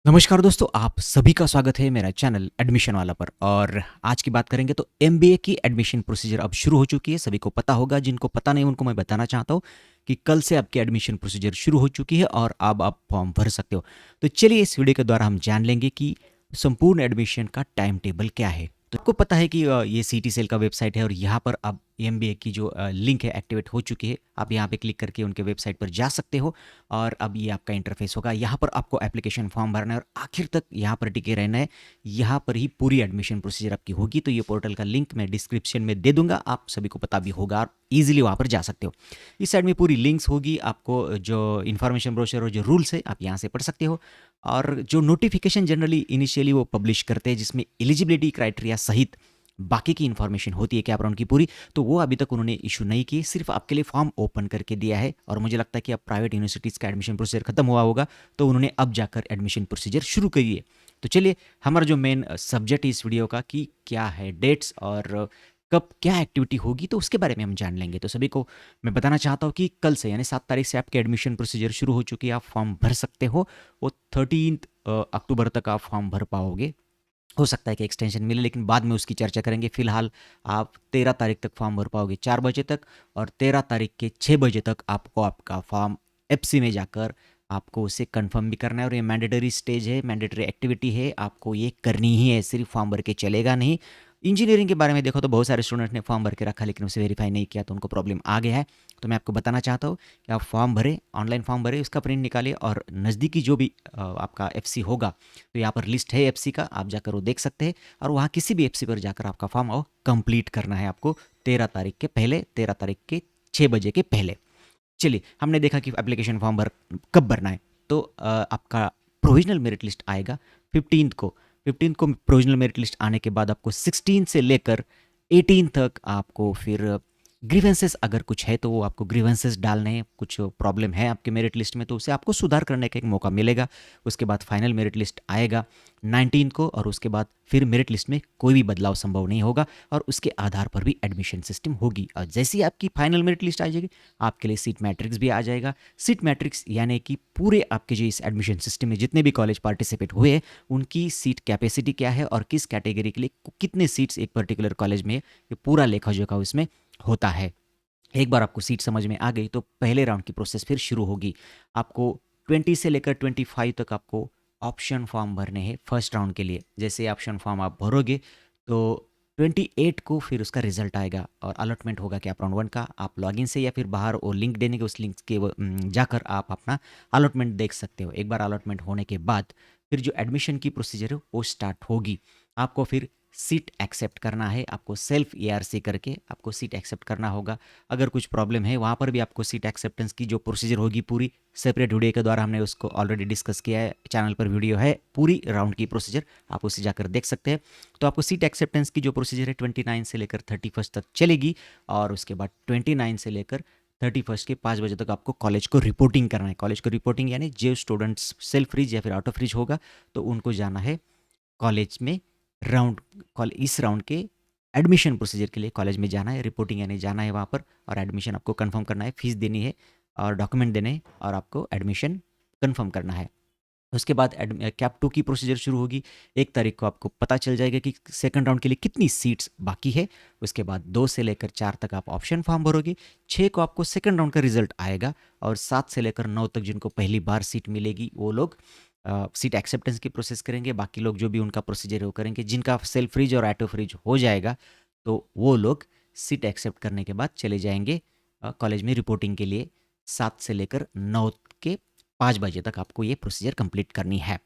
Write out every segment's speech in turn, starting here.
नमस्कार दोस्तों, आप सभी का स्वागत है मेरा चैनल एडमिशन वाला पर। और आज की बात करेंगे तो एमबीए की एडमिशन प्रोसीजर अब शुरू हो चुकी है। सभी को पता होगा, जिनको पता नहीं उनको मैं बताना चाहता हूँ कि कल से आपकी एडमिशन प्रोसीजर शुरू हो चुकी है और अब आप फॉर्म भर सकते हो। तो चलिए इस वीडियो के द्वारा हम जान लेंगे कि संपूर्ण एडमिशन का टाइम टेबल क्या है। तो आपको पता है कि ये सिटी सेल का वेबसाइट है और यहाँ पर अब एमबीए की जो लिंक है एक्टिवेट हो चुकी है। आप यहाँ पे क्लिक करके उनके वेबसाइट पर जा सकते हो और अब ये आपका इंटरफेस होगा। यहाँ पर आपको एप्लीकेशन फॉर्म भरना है और आखिर तक यहाँ पर टिके रहना है। यहाँ पर ही पूरी एडमिशन प्रोसीजर आपकी होगी। तो ये पोर्टल का लिंक मैं डिस्क्रिप्शन में दे दूंगा, आप सभी को पता भी होगा और ईजिली वहाँ पर जा सकते हो। इस साइड में पूरी लिंक्स होगी, आपको जो इन्फॉर्मेशन ब्रोशर और जो रूल्स है आप यहाँ से पढ़ सकते हो। और जो नोटिफिकेशन जनरली इनिशियली वो पब्लिश करते हैं, जिसमें एलिजिबिलिटी क्राइटेरिया सहित बाकी की इन्फॉर्मेशन होती है कैप राउंड की पूरी, तो वो अभी तक उन्होंने इशू नहीं की, सिर्फ आपके लिए फॉर्म ओपन करके दिया है। और मुझे लगता है कि अब प्राइवेट यूनिवर्सिटीज़ का एडमिशन प्रोसीजर खत्म हुआ होगा, तो उन्होंने अब जाकर एडमिशन प्रोसीजर शुरू करी है। तो चलिए, हमारा जो मेन सब्जेक्ट है इस वीडियो का कि क्या है डेट्स और कब क्या एक्टिविटी होगी, तो उसके बारे में हम जान लेंगे। तो सभी को मैं बताना चाहता हूँ कि कल से यानी 7 तारीख से आपके एडमिशन प्रोसीजर शुरू हो चुकी है। आप फॉर्म भर सकते हो। वो 13 अक्टूबर तक आप फॉर्म भर पाओगे। हो सकता है कि एक्सटेंशन मिले, लेकिन बाद में उसकी चर्चा करेंगे। फिलहाल आप 13 तारीख तक फॉर्म भर पाओगे 4 बजे तक, और 13 तारीख के 6 बजे तक आपको आपका फॉर्म एफसी में जाकर आपको उसे कंफर्म भी करना है। और ये मैंडेटरी स्टेज है, मैंडेटरी एक्टिविटी है, आपको ये करनी ही है, सिर्फ फॉर्म भर के चलेगा नहीं। इंजीनियरिंग के बारे में देखो तो बहुत सारे स्टूडेंट ने फॉर्म भर के रखा लेकिन उसे वेरीफाई नहीं किया, तो उनको प्रॉब्लम आ गया है। तो मैं आपको बताना चाहता हूँ कि आप फॉर्म भरें, ऑनलाइन फॉर्म भरें, उसका प्रिंट निकालिए और नज़दीकी जो भी आपका एफसी होगा, तो यहाँ पर लिस्ट है एफसी का, आप जाकर वो देख सकते हैं। और वहाँ किसी भी एफसी पर जाकर आपका फॉर्म आओ कंप्लीट करना है आपको 13 तारीख के पहले, 13 तारीख के 6 बजे के पहले। चलिए, हमने देखा कि एप्लीकेशन फॉर्म भर कब भरना है। तो आपका प्रोविजनल मेरिट लिस्ट आएगा 15 को प्रोविजनल मेरिट लिस्ट आने के बाद आपको 16 से लेकर 18 तक आपको फिर ग्रीवेंसेस अगर कुछ है तो वो आपको ग्रीवेंसेस डालने हैं। कुछ प्रॉब्लम है आपके मेरिट लिस्ट में तो उसे आपको सुधार करने का एक मौका मिलेगा। उसके बाद फाइनल मेरिट लिस्ट आएगा 19 को, और उसके बाद फिर मेरिट लिस्ट में कोई भी बदलाव संभव नहीं होगा और उसके आधार पर भी एडमिशन सिस्टम होगी। और जैसे ही आपकी फाइनल मेरिट लिस्ट आ जाएगी, आपके लिए सीट मैट्रिक्स भी आ जाएगा। सीट मैट्रिक्स यानी कि पूरे आपके जो इस एडमिशन सिस्टम में जितने भी कॉलेज पार्टिसिपेट हुए हैं, उनकी सीट कैपेसिटी क्या है और किस कैटेगरी के लिए कितने सीट्स एक पर्टिकुलर कॉलेज में, ये पूरा लेखा जोखा उसमें होता है। एक बार आपको सीट समझ में आ गई तो पहले राउंड की प्रोसेस फिर शुरू होगी। आपको 20 से लेकर 25 तक आपको ऑप्शन फॉर्म भरने हैं फर्स्ट राउंड के लिए। जैसे ऑप्शन फॉर्म आप भरोगे तो 28 को फिर उसका रिजल्ट आएगा और अलॉटमेंट होगा कैप राउंड 1 का। आप लॉगिन से या फिर बाहर वो लिंक देने के, उस लिंक के जाकर आप अपना अलॉटमेंट देख सकते हो। एक बार अलॉटमेंट होने के बाद फिर जो एडमिशन की प्रोसीजर है वो स्टार्ट होगी। आपको फिर सीट एक्सेप्ट करना है, आपको सेल्फ एआरसी करके आपको सीट एक्सेप्ट करना होगा। अगर कुछ प्रॉब्लम है वहाँ पर भी आपको सीट एक्सेप्टेंस की जो प्रोसीजर होगी पूरी सेपरेट वीडियो के द्वारा हमने उसको ऑलरेडी डिस्कस किया है, चैनल पर वीडियो है पूरी राउंड की प्रोसीजर, आप उसे जाकर देख सकते हैं। तो आपको सीट एक्सेप्टेंस की जो प्रोसीजर है 29 से लेकर 31 तक चलेगी, और उसके बाद 29 से लेकर 31 के 5 बजे तक आपको कॉलेज को रिपोर्टिंग करना है। कॉलेज को रिपोर्टिंग यानी जो स्टूडेंट्स सेल्फ फ्रीज या फिर ऑटो फ्रीज होगा तो उनको जाना है कॉलेज में राउंड, इस राउंड के एडमिशन प्रोसीजर के लिए कॉलेज में जाना है, रिपोर्टिंग यानी जाना है वहाँ पर, और एडमिशन आपको कंफर्म करना है, फीस देनी है और डॉक्यूमेंट देने हैं और आपको एडमिशन कंफर्म करना है। उसके बाद कैप 2 की प्रोसीजर शुरू होगी। 1 तारीख को आपको पता चल जाएगा कि सेकंड राउंड के लिए कितनी सीट्स बाकी है। उसके बाद 2 से लेकर 4 तक आप ऑप्शन फॉर्म भरोगे। 6 को आपको सेकंड राउंड का रिजल्ट आएगा, और 7 से लेकर 9 तक जिनको पहली बार सीट मिलेगी वो लोग सीट एक्सेप्टेंस की प्रोसेस करेंगे। बाकी लोग जो भी उनका प्रोसीजर है वो करेंगे। जिनका सेल्फ फ्रीज और ऑटो फ्रीज हो जाएगा तो वो लोग सीट एक्सेप्ट करने के बाद चले जाएंगे कॉलेज में रिपोर्टिंग के लिए। 7 से लेकर 9 के 5 बजे तक आपको ये प्रोसीजर कंप्लीट करनी है।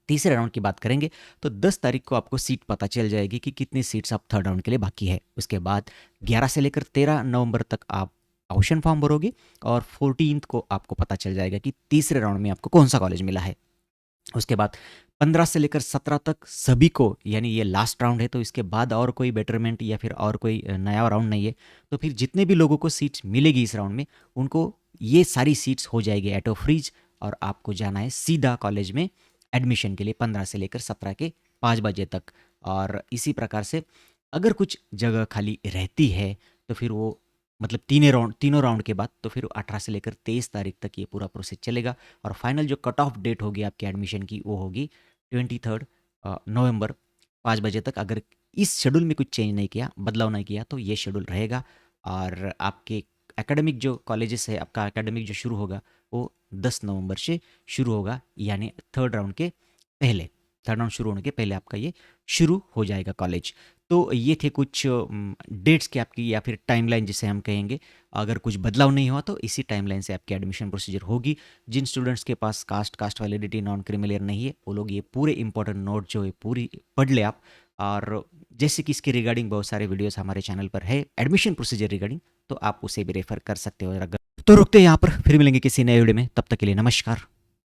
तीसरे राउंड की बात करेंगे तो 10 तारीख को आपको सीट पता चल जाएगी कि कितनी सीट्स आप थर्ड राउंड के लिए बाकी है। उसके बाद 11 से लेकर 13 नवंबर तक आप ऑप्शन फॉर्म भरोगे, और 14 को आपको पता चल जाएगा कि तीसरे राउंड में आपको कौन सा कॉलेज मिला है। उसके बाद 15 से लेकर 17 तक सभी को, यानी ये लास्ट राउंड है तो इसके बाद और कोई बेटरमेंट या फिर और कोई नया राउंड नहीं है। तो फिर जितने भी लोगों को सीट्स मिलेगी इस राउंड में, उनको ये सारी सीट्स हो जाएगी ऑटो फ्रीज, और आपको जाना है सीधा कॉलेज में एडमिशन के लिए 15 से लेकर 17 के 5 बजे तक। और इसी प्रकार से अगर कुछ जगह खाली रहती है तो फिर वो मतलब तीनों राउंड के बाद तो फिर 18 से लेकर 23 तारीख तक ये पूरा प्रोसेस चलेगा। और फाइनल जो कट ऑफ डेट होगी आपके एडमिशन की वो होगी 23 नवंबर 5 बजे तक। अगर इस शेड्यूल में कुछ चेंज नहीं किया, बदलाव नहीं किया, तो ये शेड्यूल रहेगा। और आपके एकेडमिक जो कॉलेजेस है, आपका एकेडमिक जो शुरू होगा वो 10 नवंबर से शुरू होगा, यानी थर्ड राउंड शुरू होने के पहले आपका ये शुरू हो जाएगा कॉलेज। तो ये थे कुछ डेट्स की आपकी, या फिर टाइमलाइन जिसे हम कहेंगे। अगर कुछ बदलाव नहीं हुआ तो इसी टाइमलाइन से आपकी एडमिशन प्रोसीजर होगी। जिन स्टूडेंट्स के पास कास्ट वैलिडिटी नॉन क्रीमिलियर नहीं है, वो लोग ये पूरे इंपॉर्टेंट नोट जो है पूरी पढ़ ले आप। और जैसे कि इसके रिगार्डिंग बहुत सारे वीडियोस हमारे चैनल पर है एडमिशन प्रोसीजर रिगार्डिंग, तो आप उसे भी रेफर कर सकते हो। अगर तो रुकते हैं यहाँ पर, फिर मिलेंगे किसी नए वीडियो में, तब तक के लिए नमस्कार।